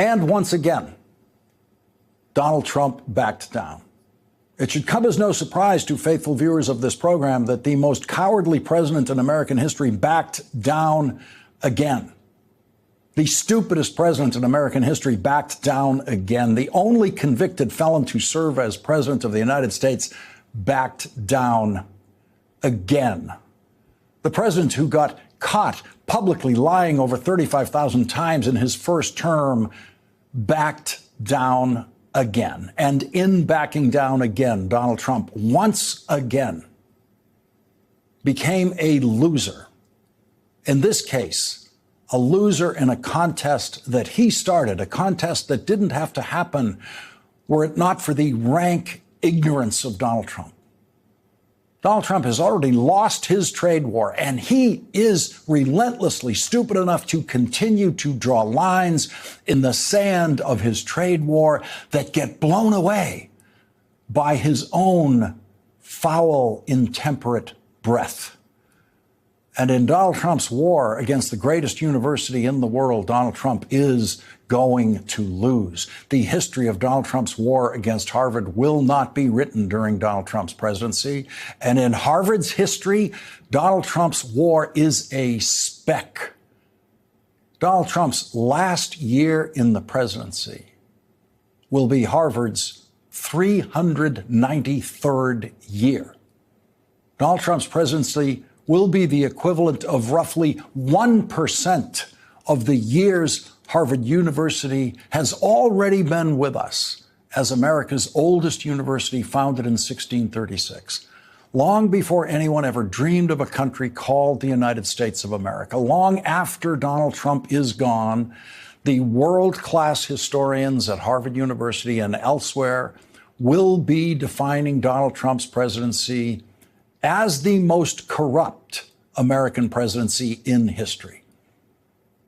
And once again, Donald Trump backed down. It should come as no surprise to faithful viewers of this program that the most cowardly president in American history backed down again. The stupidest president in American history backed down again. The only convicted felon to serve as president of the United States backed down again. The president who got caught publicly lying over 35,000 times in his first term backed down again. And in backing down again, Donald Trump once again became a loser. In this case, a loser in a contest that he started, a contest that didn't have to happen were it not for the rank ignorance of Donald Trump. Donald Trump has already lost his trade war, and he is relentlessly stupid enough to continue to draw lines in the sand of his trade war that get blown away by his own foul, intemperate breath. And in Donald Trump's war against the greatest university in the world, Donald Trump is going to lose. The history of Donald Trump's war against Harvard will not be written during Donald Trump's presidency. And in Harvard's history, Donald Trump's war is a speck. Donald Trump's last year in the presidency will be Harvard's 393rd year. Donald Trump's presidency will be the equivalent of roughly 1% of the years Harvard University has already been with us as America's oldest university, founded in 1636. Long before anyone ever dreamed of a country called the United States of America, long after Donald Trump is gone, the world-class historians at Harvard University and elsewhere will be defining Donald Trump's presidency as the most corrupt American presidency in history.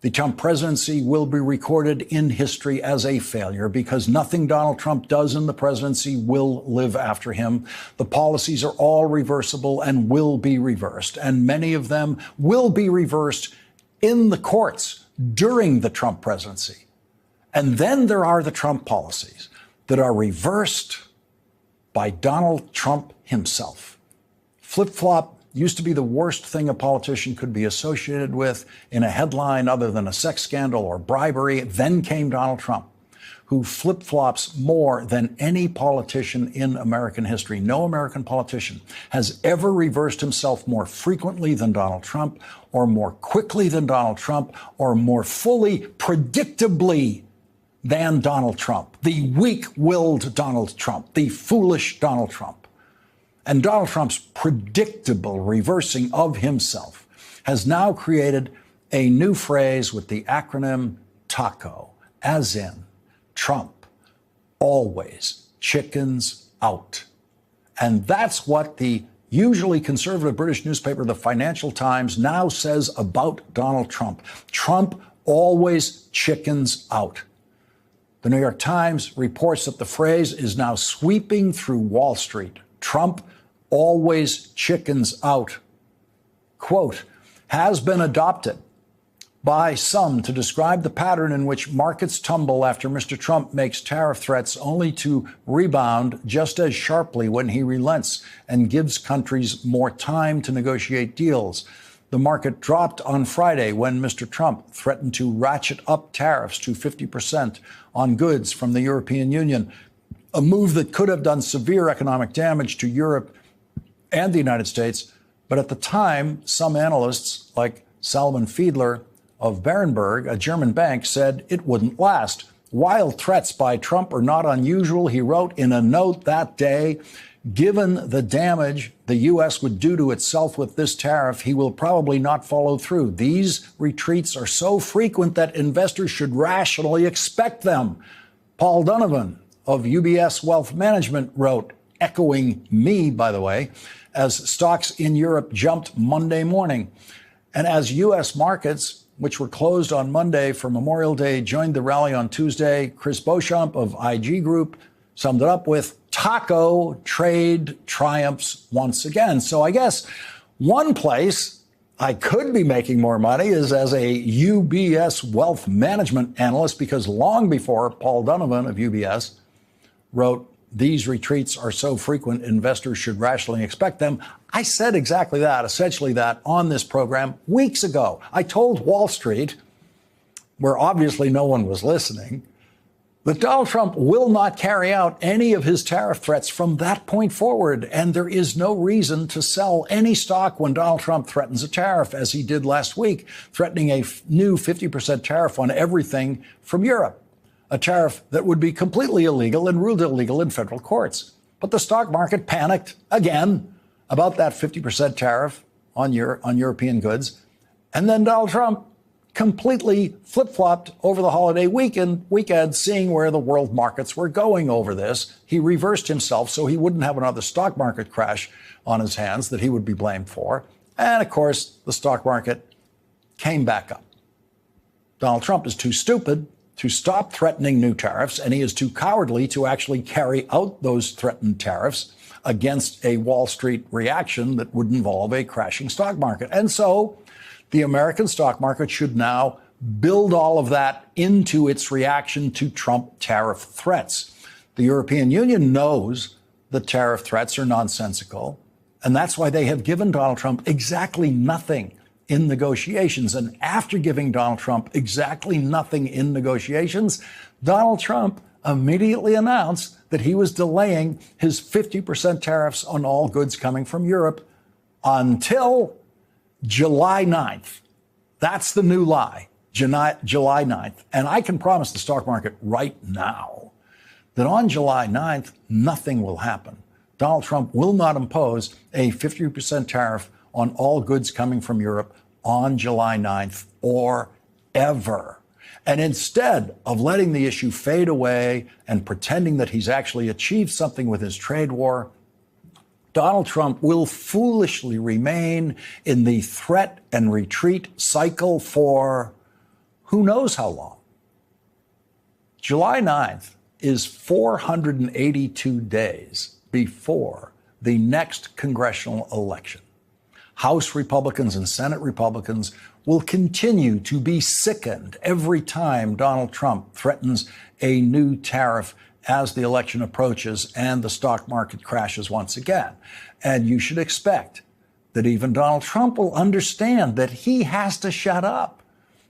The Trump presidency will be recorded in history as a failure because nothing Donald Trump does in the presidency will live after him. The policies are all reversible and will be reversed, and many of them will be reversed in the courts during the Trump presidency. And then there are the Trump policies that are reversed by Donald Trump himself. Flip-flop used to be the worst thing a politician could be associated with in a headline other than a sex scandal or bribery. Then came Donald Trump, who flip-flops more than any politician in American history. No American politician has ever reversed himself more frequently than Donald Trump, or more quickly than Donald Trump, or more fully, predictably than Donald Trump. The weak-willed Donald Trump, the foolish Donald Trump. And Donald Trump's predictable reversing of himself has now created a new phrase with the acronym TACO, as in Trump always chickens out. And that's what the usually conservative British newspaper, the Financial Times, now says about Donald Trump. Trump always chickens out. The New York Times reports that the phrase is now sweeping through Wall Street. Trump always chickens out, quote, has been adopted by some to describe the pattern in which markets tumble after Mr. Trump makes tariff threats only to rebound just as sharply when he relents and gives countries more time to negotiate deals. The market dropped on Friday when Mr. Trump threatened to ratchet up tariffs to 50% on goods from the European Union, a move that could have done severe economic damage to Europe and the United States. But at the time, some analysts like Salomon Fiedler of Berenberg, a German bank, said it wouldn't last. Wild threats by Trump are not unusual, he wrote in a note that day. Given the damage the U.S. would do to itself with this tariff, he will probably not follow through. These retreats are so frequent that investors should rationally expect them. Paul Donovan of UBS Wealth Management wrote, echoing me, by the way, as stocks in Europe jumped Monday morning. And as U.S. markets, which were closed on Monday for Memorial Day, joined the rally on Tuesday, Chris Beauchamp of IG Group summed it up with TACO trade triumphs once again. So I guess one place I could be making more money is as a UBS wealth management analyst, because long before Paul Donovan of UBS wrote, "These retreats are so frequent, investors should rationally expect them," I said exactly that, essentially that, on this program weeks ago. I told Wall Street, where obviously no one was listening, that Donald Trump will not carry out any of his tariff threats from that point forward, and there is no reason to sell any stock when Donald Trump threatens a tariff, as he did last week, threatening a new 50% tariff on everything from Europe, a tariff that would be completely illegal and ruled illegal in federal courts. But the stock market panicked again about that 50% tariff on European goods, and then Donald Trump completely flip-flopped over the holiday weekend, seeing where the world markets were going over this. He reversed himself so he wouldn't have another stock market crash on his hands that he would be blamed for. And of course, the stock market came back up. Donald Trump is too stupid to stop threatening new tariffs, and he is too cowardly to actually carry out those threatened tariffs against a Wall Street reaction that would involve a crashing stock market. And so the American stock market should now build all of that into its reaction to Trump tariff threats. The European Union knows the tariff threats are nonsensical, and that's why they have given Donald Trump exactly nothing in negotiations. And after giving Donald Trump exactly nothing in negotiations, Donald Trump immediately announced that he was delaying his 50% tariffs on all goods coming from Europe until July 9th. That's the new lie, July 9th. And I can promise the stock market right now that on July 9th, nothing will happen. Donald Trump will not impose a 50% tariff on all goods coming from Europe on July 9th or ever. And instead of letting the issue fade away and pretending that he's actually achieved something with his trade war, Donald Trump will foolishly remain in the threat and retreat cycle for who knows how long. July 9th is 482 days before the next congressional election. House Republicans and Senate Republicans will continue to be sickened every time Donald Trump threatens a new tariff as the election approaches and the stock market crashes once again. And you should expect that even Donald Trump will understand that he has to shut up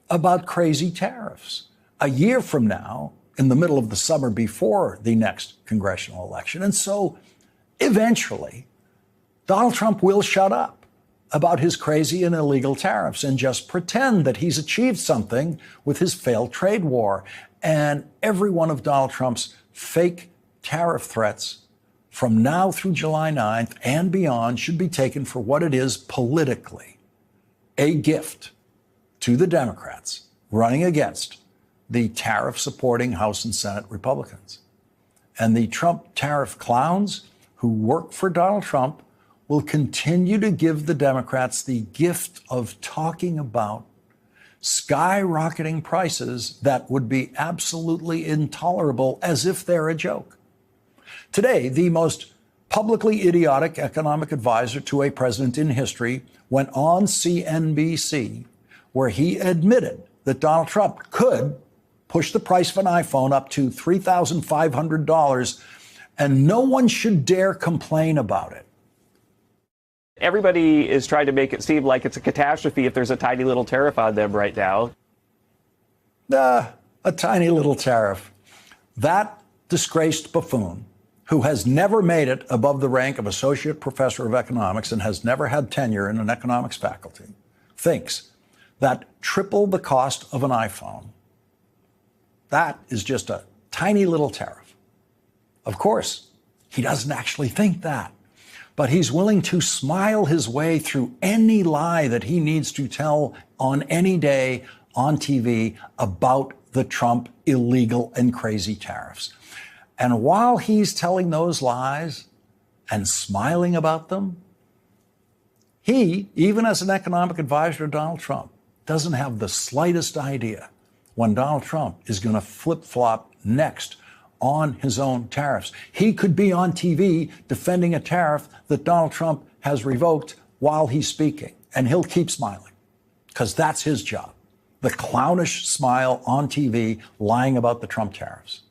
about crazy tariffs. A year from now, in the middle of the summer before the next congressional election. And so eventually, Donald Trump will shut up about his crazy and illegal tariffs and just pretend that he's achieved something with his failed trade war. And every one of Donald Trump's fake tariff threats from now through July 9th and beyond should be taken for what it is politically, a gift to the Democrats running against the tariff-supporting House and Senate Republicans. And the Trump tariff clowns who work for Donald Trump will continue to give the Democrats the gift of talking about skyrocketing prices that would be absolutely intolerable, as if they're a joke. Today, the most publicly idiotic economic advisor to a president in history went on CNBC, where he admitted that Donald Trump could push the price of an iPhone up to $3,500, and no one should dare complain about it. Everybody is trying to make it seem like it's a catastrophe if there's a tiny little tariff on them right now. A tiny little tariff. That disgraced buffoon, who has never made it above the rank of associate professor of economics and has never had tenure in an economics faculty, thinks that triple the cost of an iPhone, that is just a tiny little tariff. Of course, he doesn't actually think that. But he's willing to smile his way through any lie that he needs to tell on any day on TV about the Trump illegal and crazy tariffs. And while he's telling those lies and smiling about them, he, even as an economic advisor to Donald Trump, doesn't have the slightest idea when Donald Trump is going to flip-flop next on his own tariffs. He could be on TV defending a tariff that Donald Trump has revoked while he's speaking, and he'll keep smiling. because that's his job. The clownish smile on TV lying about the Trump tariffs.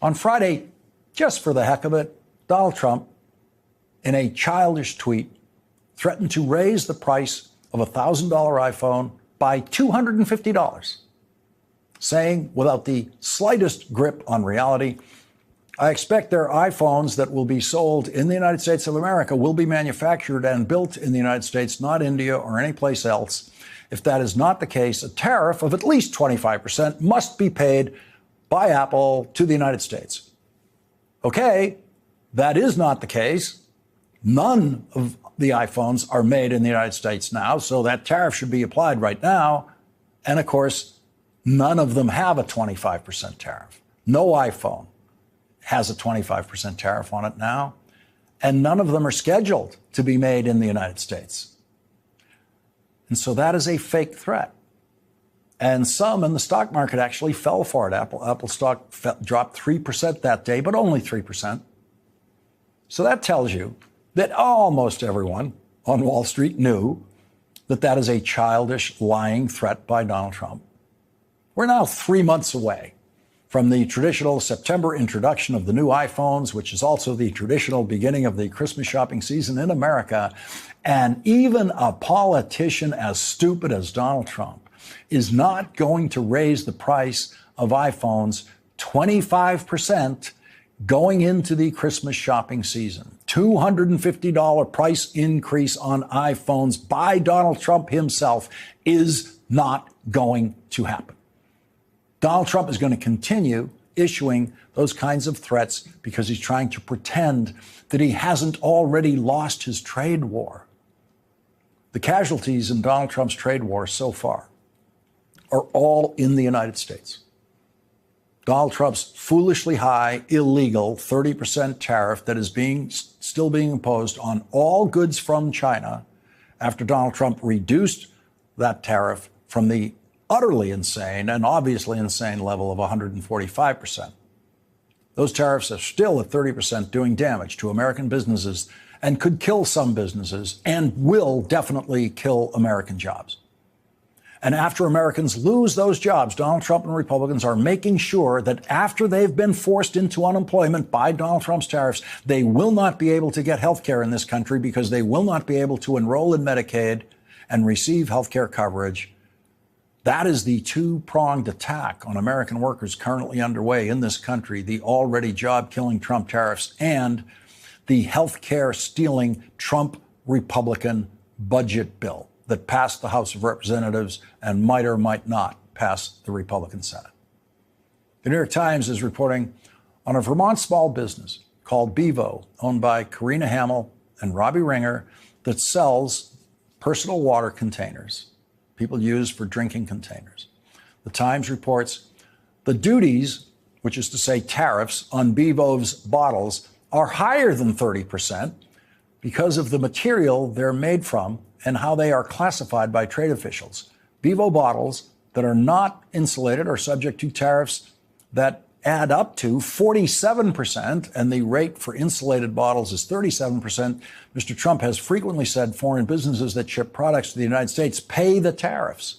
On Friday, just for the heck of it, Donald Trump, in a childish tweet, threatened to raise the price of a $1,000 iPhone by $250, saying, without the slightest grip on reality, I expect their iPhones that will be sold in the United States of America will be manufactured and built in the United States, not India or any place else. If that is not the case, a tariff of at least 25% must be paid by Apple to the United States. Okay, that is not the case. None of the iPhones are made in the United States now, so that tariff should be applied right now. And of course, none of them have a 25% tariff. No iPhone has a 25% tariff on it now, and none of them are scheduled to be made in the United States. And so that is a fake threat. And some in the stock market actually fell for it. Apple stock dropped 3% that day, but only 3%. So that tells you that almost everyone on Wall Street knew that that is a childish, lying threat by Donald Trump. We're now 3 months away from the traditional September introduction of the new iPhones, which is also the traditional beginning of the Christmas shopping season in America. And even a politician as stupid as Donald Trump is not going to raise the price of iPhones 25% going into the Christmas shopping season. $250 price increase on iPhones by Donald Trump himself is not going to happen. Donald Trump is going to continue issuing those kinds of threats because he's trying to pretend that he hasn't already lost his trade war. The casualties in Donald Trump's trade war so far are all in the United States. Donald Trump's foolishly high, illegal 30% tariff that is still being imposed on all goods from China after Donald Trump reduced that tariff from the utterly insane and obviously insane level of 145%. Those tariffs are still at 30%, doing damage to American businesses and could kill some businesses and will definitely kill American jobs. And after Americans lose those jobs, Donald Trump and Republicans are making sure that after they've been forced into unemployment by Donald Trump's tariffs, they will not be able to get health care in this country because they will not be able to enroll in Medicaid and receive health care coverage. That is the two-pronged attack on American workers currently underway in this country, the already job-killing Trump tariffs and the health care stealing Trump Republican budget bill that passed the House of Representatives and might or might not pass the Republican Senate. The New York Times is reporting on a Vermont small business called Bevo, owned by Karina Hamel and Robbie Ringer, that sells personal water containers people use for drinking containers. The Times reports the duties, which is to say tariffs, on Bevo's bottles are higher than 30% because of the material they're made from and how they are classified by trade officials. Bevo bottles that are not insulated are subject to tariffs that add up to 47%, and the rate for insulated bottles is 37%. Mr. Trump has frequently said foreign businesses that ship products to the United States pay the tariffs.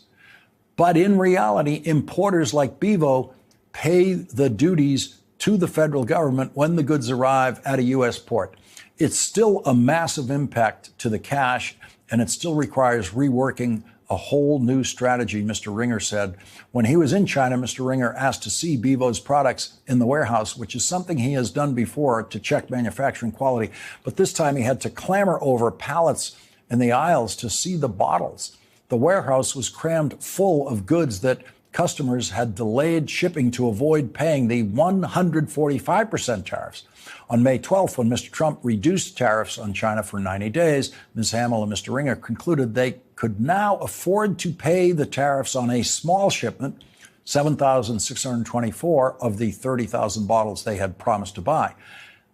But in reality, importers like Bevo pay the duties to the federal government when the goods arrive at a U.S. port. It's still a massive impact to the cash, and it still requires reworking a whole new strategy, Mr. Ringer said. When he was in China, Mr. Ringer asked to see Bevo's products in the warehouse, which is something he has done before to check manufacturing quality. But this time he had to clamber over pallets in the aisles to see the bottles. The warehouse was crammed full of goods that customers had delayed shipping to avoid paying the 145% tariffs. On May 12th, when Mr. Trump reduced tariffs on China for 90 days, Ms. Hamel and Mr. Ringer concluded they could now afford to pay the tariffs on a small shipment, 7,624 of the 30,000 bottles they had promised to buy.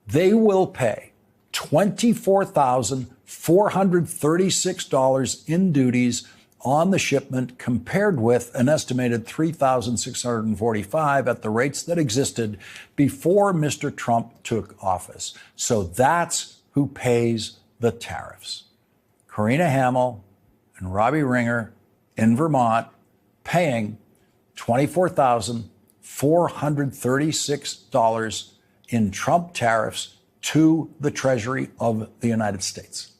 They will pay $24,436 in duties on the shipment, compared with an estimated $3,645 at the rates that existed before Mr. Trump took office. So that's who pays the tariffs. Karina Hamel and Robbie Ringer in Vermont paying $24,436 in Trump tariffs to the Treasury of the United States,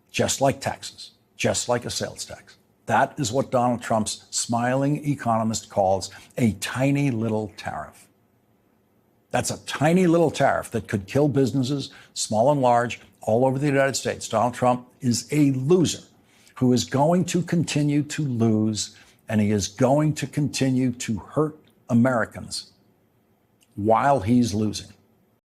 just like taxes, just like a sales tax. That is what Donald Trump's smiling economist calls a tiny little tariff. That's a tiny little tariff that could kill businesses, small and large, all over the United States. Donald Trump is a loser who is going to continue to lose, and he is going to continue to hurt Americans while he's losing.